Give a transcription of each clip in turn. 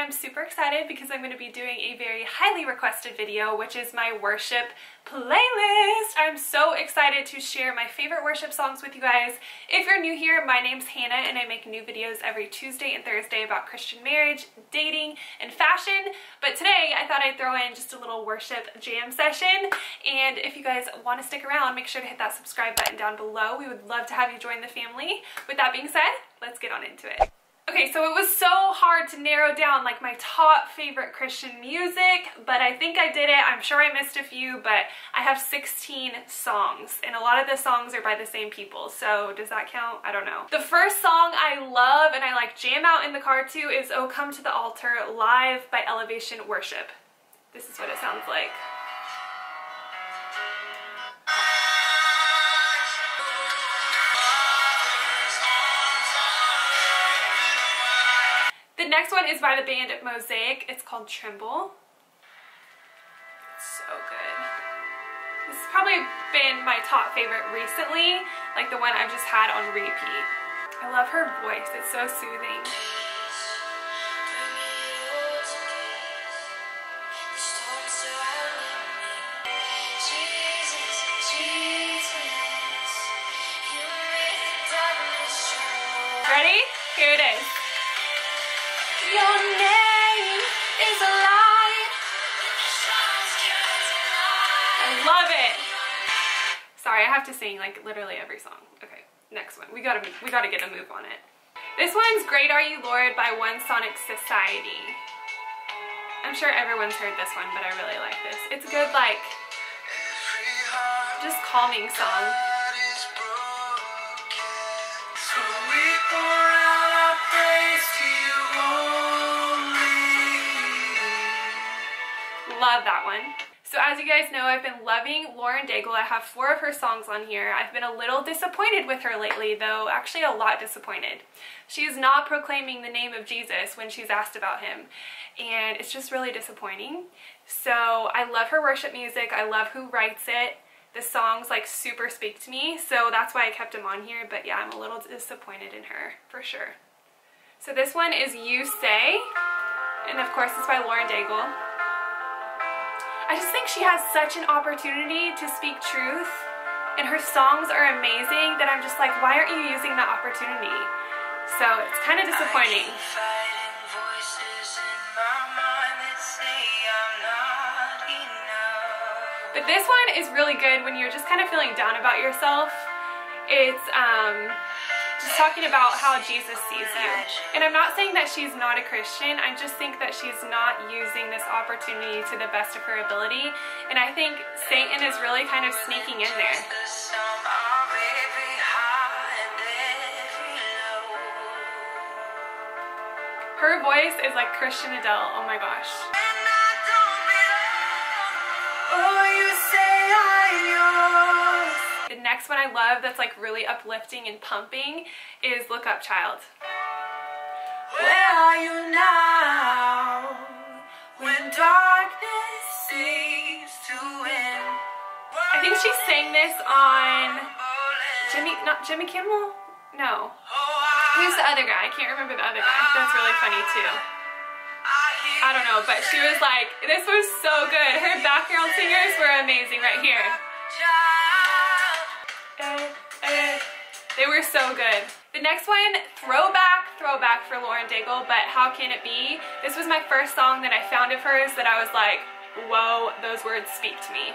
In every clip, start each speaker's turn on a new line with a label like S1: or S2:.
S1: am super excited because I'm going to be doing a very highly requested video, which is my worship playlist. I'm so excited to share my favorite worship songs with you guys. If you're new here, my name's Hannah and I make new videos every Tuesday and Thursday about Christian marriage, dating, and fashion. But today I thought I'd throw in just a little worship jam session. And if you guys want to stick around, make sure to hit that subscribe button down below. We would love to have you join the family. With that being said, let's get on into it. Okay, so it was so hard to narrow down like my top favorite Christian music, but I think I did it. I'm sure I missed a few, but I have 16 songs, and a lot of the songs are by the same people, so does that count? I don't know. The first song I love and I like jam out in the car to is "Oh Come to the Altar" live by Elevation Worship. This is what it sounds like. The next one is by the band Mosaic. It's called Tremble. It's so good. This has probably been my top favorite recently, like the one I've just had on repeat. I love her voice. It's so soothing. Ready? Here it is. Your name is a light. I love it. Sorry, I have to sing like literally every song. Okay, next one. We gotta get a move on it. This one's "Great Are You Lord" by One Sonic Society. I'm sure everyone's heard this one, but I really like this. It's a good, like, just calming song. Love that one. So as you guys know, I've been loving Daigle. I have 4 of her songs on here. I've been a little disappointed with her lately, though, actually a lot disappointed. She is not proclaiming the name of Jesus when she's asked about him, and it's just really disappointing. So I love her worship music. I love who writes it. The songs like super speak to me, so that's why I kept them on here. But yeah, I'm a little disappointed in her for sure. So this one is "You Say," and of course it's by Daigle. I just think she has such an opportunity to speak truth, and her songs are amazing that I'm just like, why aren't you using that opportunity? So it's kind of disappointing. But this one is really good when you're just kind of feeling down about yourself. It's just talking about how Jesus sees you. And I'm not saying that she's not a Christian, I just think that she's not using this opportunity to the best of her ability. And I think Satan is really kind of sneaking in there. Her voice is like Christian Adele, oh my gosh. Oh, you say I'm yours. The next one I love that's like really uplifting and pumping is "Look Up, Child." Where are you now when darkness seems to win? I think she sang this on Jimmy Kimmel? No. Who's the other guy? I can't remember the other guy. That's really funny too. I don't know, but she was like, this was so good. Her background singers were amazing right here. They were so good. The next one, throwback for Daigle, but "How Can It Be?" This was my first song that I found of hers that I was like, whoa, those words speak to me.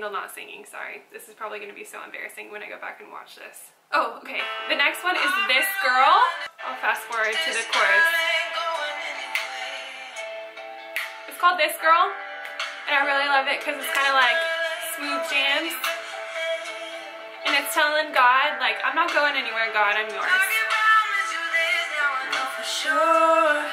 S1: Not singing, sorry. This is probably going to be so embarrassing when I go back and watch this. Oh, okay. The next one is "This Girl." I'll fast forward to the chorus. It's called This Girl, and I really love it because it's kind of like smooth jams. And it's telling God, like, I'm not going anywhere, God, I'm yours. For sure.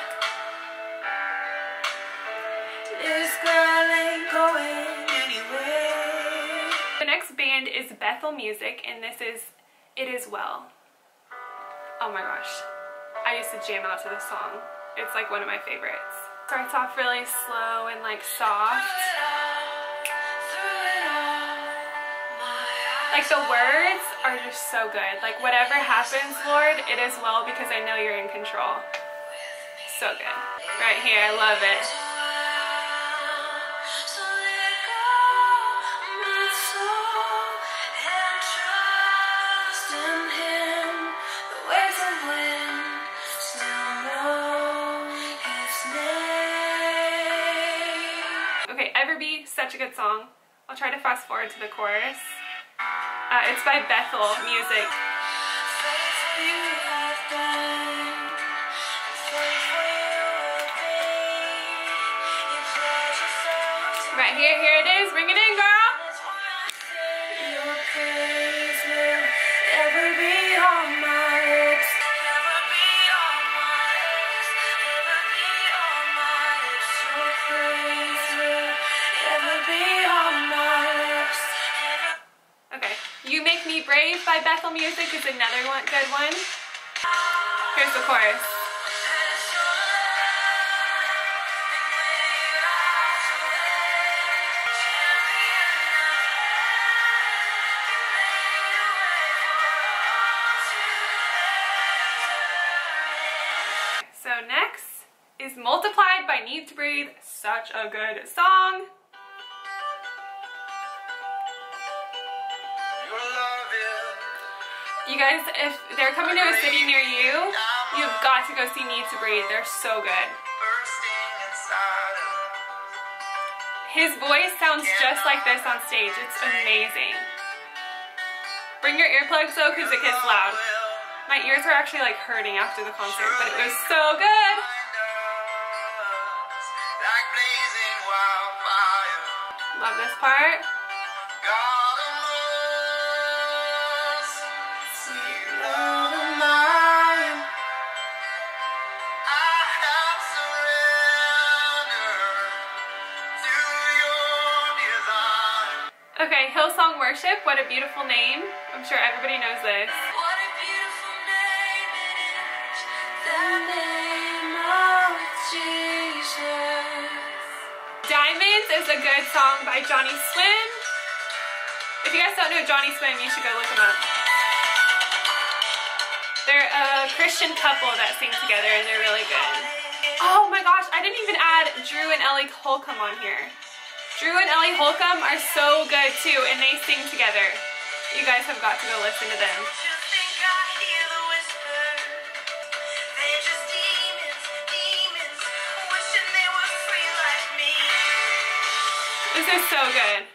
S1: This girl ain't going anywhere. The next band is Bethel Music, and this is It Is Well. Oh my gosh. I used to jam out to this song. It's like one of my favorites. Starts off really slow and like soft. Like the words are just so good. Like whatever happens, Lord, it is well because I know you're in control. So good. Right here, I love it. Okay, Everby, such a good song. I'll try to fast forward to the chorus. It's by Bethel Music. Right here, here it is. Bring it in, girl. Your praise will ever be on my lips. Ever be on my lips. Ever be on my lips. Your praise will ever be on my lips. Okay, You Make Me Brave by Bethel Music is another one, good one. Here's the chorus. So next is Multiplied by Need to Breathe. Such a good song. You guys, if they're coming to a city near you, you've got to go see Need to Breathe. They're so good. His voice sounds just like this on stage. It's amazing. Bring your earplugs though, because it gets loud. My ears were actually like hurting after the concert, but it was so good. Love this part. Okay, Hillsong Worship, what a beautiful name. I'm sure everybody knows this. What a beautiful name it is, the name of Jesus. Diamonds is a good song by Johnnyswim. If you guys don't know Johnnyswim, you should go look them up. They're a Christian couple that sing together and they're really good. Oh my gosh, I didn't even add Drew and Ellie Holcomb on here. Drew and Ellie Holcomb are so good too, and they sing together. You guys have got to go listen to them. This is so good.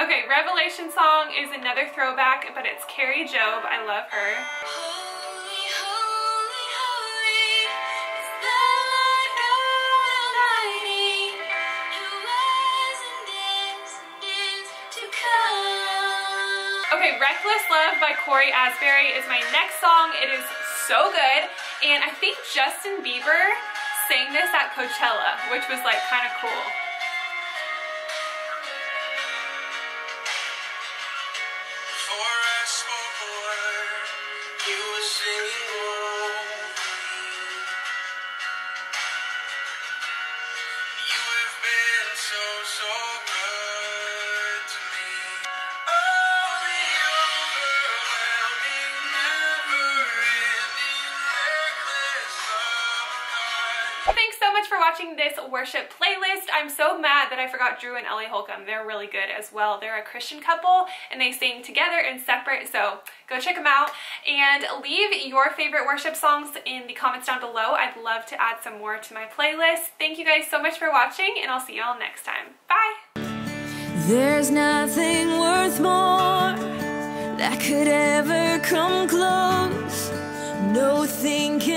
S1: Okay, Revelation Song is another throwback, but it's Kari Jobe. I love her. Okay, Reckless Love by Cory Asbury is my next song. It is so good, and I think Justin Bieber sang this at Coachella, which was like kind of cool. Before I spoke a word, you were singing over me. You have been so, so good to me. Thanks so much for watching this worship playlist. I'm so mad that I forgot Drew and Ellie Holcomb. They're really good as well. They're a Christian couple and they sing together and separate, so go check them out. And leave your favorite worship songs in the comments down below. I'd love to add some more to my playlist. Thank you guys so much for watching, and I'll see y'all next time. Bye!
S2: There's nothing worth more that could ever come close. No thing can